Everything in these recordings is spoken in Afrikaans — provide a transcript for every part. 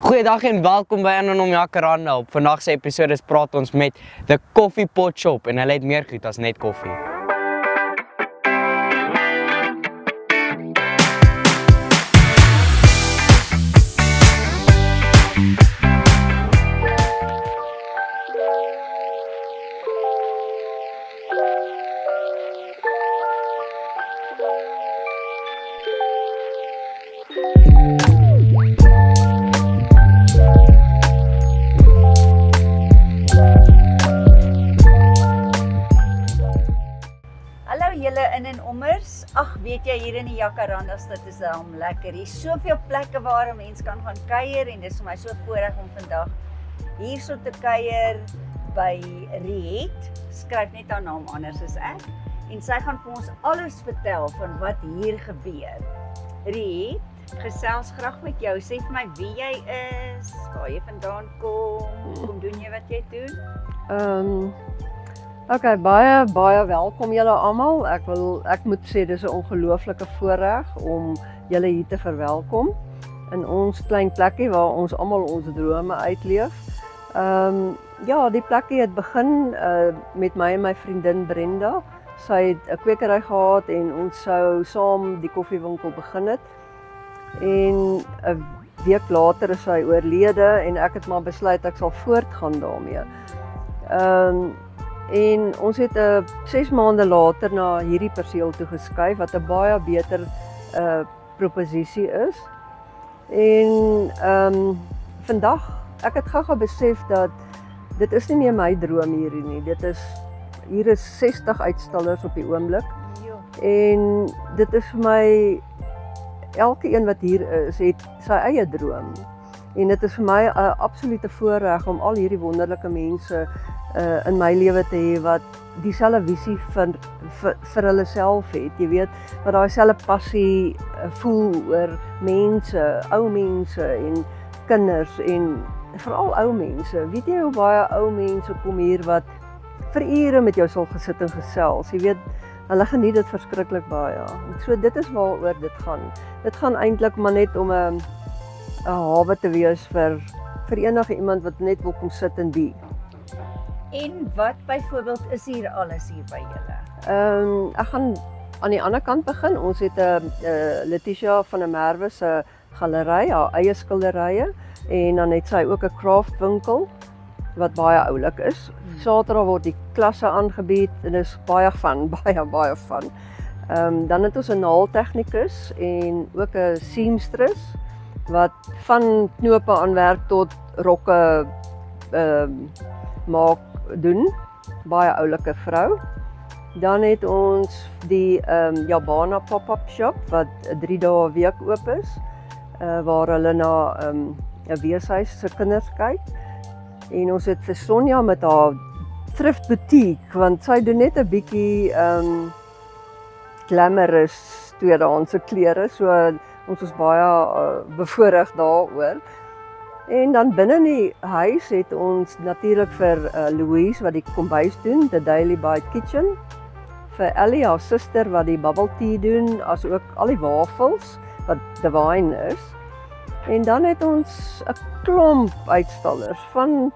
Goeiedag en welkom by Anonom Jacaranda. Op vandag se episode praat ons met The Coffee Pot Shop en hulle het meer goed as net koffie. Julle in en ommers, ag weet jy hier in die Jacarandas, dit is daarom lekker. Hier is soveel plekke waar 'n mens kan gaan kuier en dit is vir my so voorreg om vandag hierso te kuier by Riet. Skryf net haar naam anders as ek. En sy gaan vir ons alles vertel van wat hier gebeur. Riet, gesels graag met jou. Sê vir my wie jy is, waar jy vandaan kom doen jy wat jy doen? Okay, baie welkom julle almal. Ek moet sê dis 'n ongelooflike voorreg om julle hier te verwelkom in ons klein plekkie waar ons almal ons drome uitleef. Ja, die plekkie het begin met my en my vriendin Brenda. Sy het 'n kwekery gehad en ons sou saam die koffiewinkel begin het. En 'n week later is sy oorlede en ek het maar besluit ek sal voortgaan daarmee. En ons het 6 maande later na hierdie perseel toe geskuif wat 'n baie beter proposisie is. En vandag, ek het gou besef dat dit is nie meer my droom hierdie nie. Hier is 60 uitstallers op die oomblik. En dit is vir my, elke een wat hier is, het sy eie droom. En dit is vir my 'n absolute voorreg om al hierdie wonderlike mense in my lewe te hê wat dieselfde visie vir hulle self het. Jy weet, wat daai selfde passie voel oor mense, ou mense en kinders en veral ou mense. Weet jy hoe baie ou mense kom hier wat vir ure met jou sal gesit en gesels. Jy weet, hulle geniet dit verskriklik baie. So dit is waaroor dit gaan. Dit gaan eintlik maar net om 'n hawe te wees vir enige iemand wat net wil kom sit en die. En wat byvoorbeeld is hier alles hier by julle? Ek gaan aan die ander kant begin. Ons het 'n Letitia van der Merwe se galery, haar eie skilderye, en dan het sy ook 'n craft winkel wat baie oulik is. Saterdag word die klasse aangebied en dit is baie fun, baie fun. Dan het ons 'n naaltegnikus en ook 'n seamstress wat van knope aanwerk tot rokke maak doen, baie oulike vrou. Dan het ons die Jabana pop-up shop wat 3 dae 'n week oop is, waar hulle na 'n weeshuis se kinders kyk. En ons het vir Sonja met haar thrift boutique, want sy doen net 'n bietjie glamorous tweedehandse klere, so ons is baie bevoorreg daaroor. En dan binne in die huis het ons natuurlik vir Louise wat die kombuis doen, The Daily Bite Kitchen. Vir Ellie, haar suster, wat die bubble tea doen, as ook al die wafels wat divine is. En dan het ons 'n klomp uitstallers van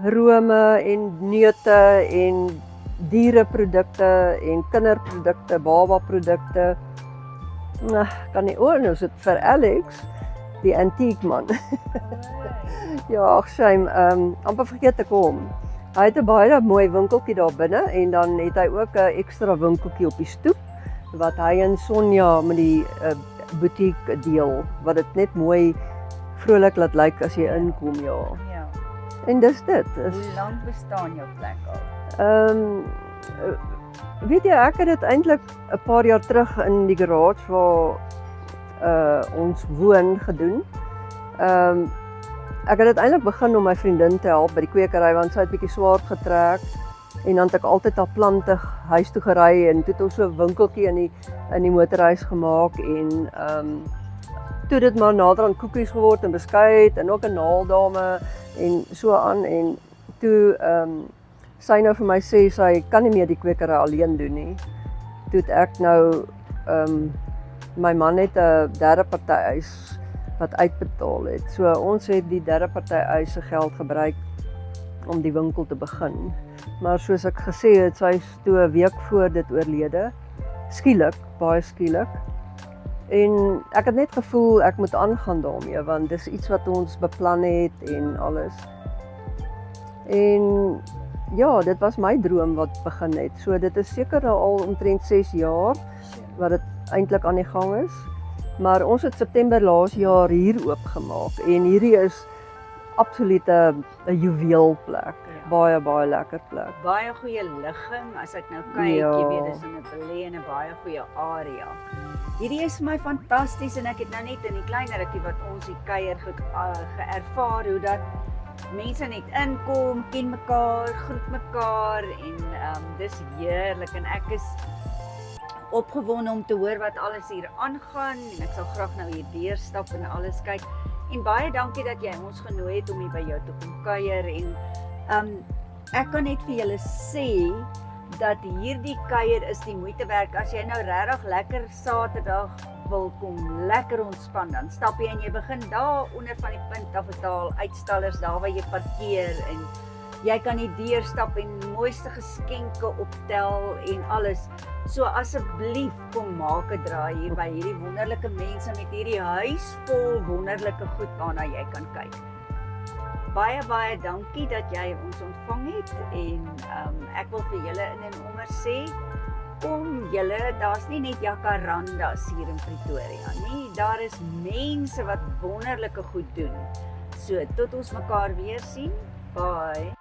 rome en neute en diereprodukte en kinderprodukte, babaprodukte. Kan nie oor, ons het vir Alex die antiek man. Ja, ag shame, amper vergeet te kom. Hy het 'n baie mooi winkeltjie daar binne en dan het hy ook 'n ekstra winkeltjie op die stoep wat hy en Sonja met die boutique deel, wat dit net mooi vrolik laat lyk as jy inkom, ja. En dis dit. Hoe lank bestaan jou plek al? Weet jy, ek het dit eintlik 'n paar jaar terug in die garage waar ons woon gedoen. Ek het dit eintlik begin om my vriendin te help by die kwekery want sy het bietjie swaar getrek en dan het ek altyd haar plante huis toe gery en toe het ons so 'n winkeltjie in die motorhuis gemaak en toe dit maar nader aan koekies geword en beskuit en ook 'n naaldame en so aan en toe sy nou vir my sê sy kan nie meer die kwekery alleen doen nie. Toe het ek nou my man het 'n derde partyhuis wat uitbetaal het. So ons het die derde party eise geld gebruik om die winkel te begin. Maar soos ek gesê het, sy is toe 'n week voor dit oorlede. Skielik, baie skielik. En ek het net gevoel ek moet aangaan daarmee want dis iets wat ons beplan het en alles. En ja, dit was my droom wat begin het. So dit is seker nou al omtrent 6 jaar wat dit eintlik aan die gang is. Maar ons het September laas jaar hier oopgemaak en hierdie is absoluut 'n juweelplek. Ja. Baie lekker plek. Baie goeie ligging, as ek nou kyk, Ja. jy weet, dis in 'n beleë baie goeie area. Hierdie is vir my fantasties en ek het nou net in die klein rukkie wat ons hier kuier geervaar hoe dat mense net inkom, ken mekaar, groet mekaar en dis heerlik en ek is opgewonde om te hoor wat alles hier aangaan en ek sal graag nou hier deurstap en alles kyk. En baie dankie dat jy ons genooi het om hier by jou te kom kuier en ek kan net vir julle sê dat hierdie kuier is die moeite werd. As jy nou regtig lekker Saterdag wil kom lekker ontspan, dan stap jy en jy begin daar onder van die punt af betaal uitstallers daar waar jy parkeer en jy kan die deur stap en mooiste geskenke optel en alles. So asseblief kom maak 'n draai hier by hierdie wonderlike mense met hierdie huis vol wonderlike goed waarna jy kan kyk. Baie dankie dat jy ons ontvang het en ek wil vir julle in en onder sê, kom julle, daar's nie net jacarandas hier in Pretoria nie, daar is mense wat wonderlike goed doen. So tot ons mekaar weer sien, bye.